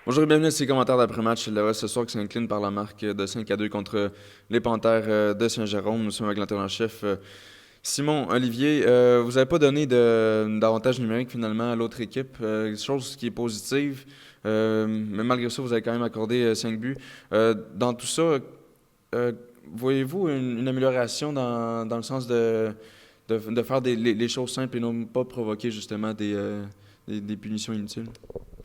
Bonjour et bienvenue à ces commentaires d'après-match. Le Reste ce soir qui s'incline par la marque de 5-2 contre les Panthères de Saint-Jérôme. Nous sommes avec l'entraîneur-chef Simon Olivier. Vous n'avez pas donné d'avantage numérique finalement à l'autre équipe, chose qui est positive. Mais malgré ça, vous avez quand même accordé 5 buts. Dans tout ça, euh, voyez-vous une amélioration dans le sens de faire les choses simples et non pas provoquer justement des punitions inutiles?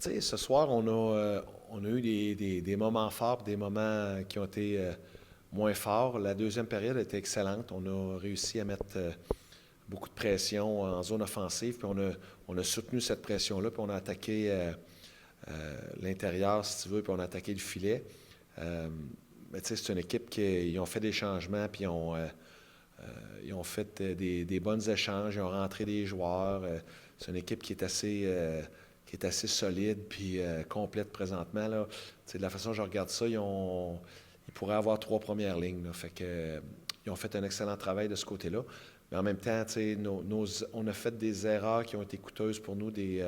Tu sais, ce soir, on a eu des moments forts, des moments qui ont été moins forts. La deuxième période était excellente. On a réussi à mettre beaucoup de pression en zone offensive, puis on a soutenu cette pression-là, puis on a attaqué l'intérieur, si tu veux, puis on a attaqué le filet. Mais tu sais, c'est une équipe qui ont fait des changements, puis ils ont fait des bons échanges, ils ont rentré des joueurs. C'est une équipe qui est assez solide puis complète présentement. Là. De la façon dont je regarde ça, ils pourraient avoir 3 premières lignes. Là. Fait que, ils ont fait un excellent travail de ce côté-là. Mais en même temps, on a fait des erreurs qui ont été coûteuses pour nous, des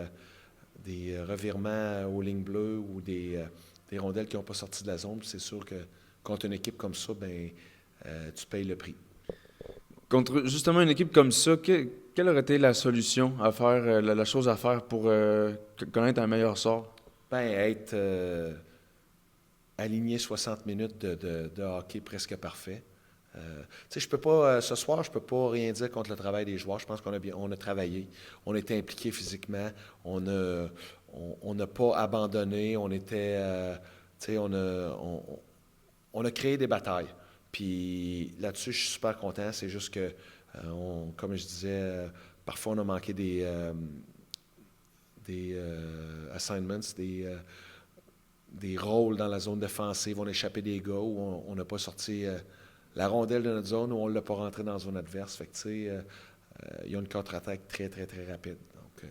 revirements aux lignes bleues ou des rondelles qui n'ont pas sorti de la zone. C'est sûr que contre une équipe comme ça, ben, tu payes le prix. Contre justement une équipe comme ça, quelle aurait été la solution à faire, la chose à faire pour connaître un meilleur sort? Ben, être aligné 60 minutes de hockey presque parfait. Tu sais, je peux pas, ce soir, je peux pas rien dire contre le travail des joueurs. Je pense on a travaillé, on était impliqué physiquement, on n'a pas abandonné, tu sais, on a créé des batailles. Puis là-dessus, je suis super content. C'est juste que, comme je disais, parfois on a manqué des assignments, des rôles dans la zone défensive. On a échappé des gars où on n'a pas sorti la rondelle de notre zone ou on ne l'a pas rentré dans la zone adverse. Fait que, tu sais, il y a une contre-attaque très, très, très rapide. Donc,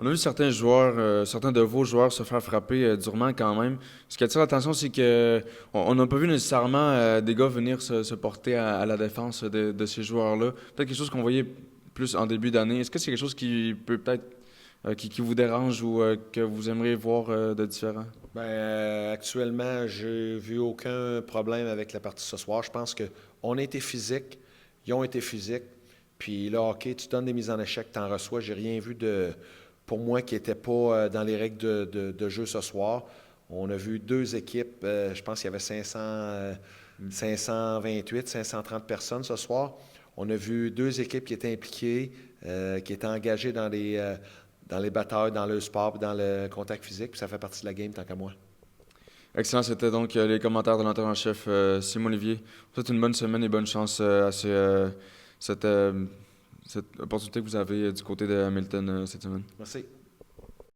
On a vu certains joueurs, certains de vos joueurs se faire frapper durement quand même. Ce qui attire l'attention, c'est que on n'a pas vu nécessairement des gars venir se porter à la défense de ces joueurs-là. Peut-être quelque chose qu'on voyait plus en début d'année. Est-ce que c'est quelque chose qui peut peut-être qui vous dérange ou que vous aimeriez voir de différent? ben, actuellement, j'ai vu aucun problème avec la partie ce soir. Je pense qu'on a été physique, ils ont été physiques. Puis là, OK, tu donnes des mises en échec, tu en reçois. J'ai rien vu pour moi qui n'était pas dans les règles de jeu ce soir. On a vu deux équipes, je pense qu'il y avait 528, 530 personnes ce soir. On a vu deux équipes qui étaient impliquées, qui étaient engagées dans les batailles, dans le sport, puis dans le contact physique, puis ça fait partie de la game tant qu'à moi. Excellent, c'était donc les commentaires de l'entraîneur-chef Simon Olivier. Je vous souhaite une bonne semaine et bonne chance à cette, cette opportunité que vous avez du côté de Hamilton cette semaine. Merci.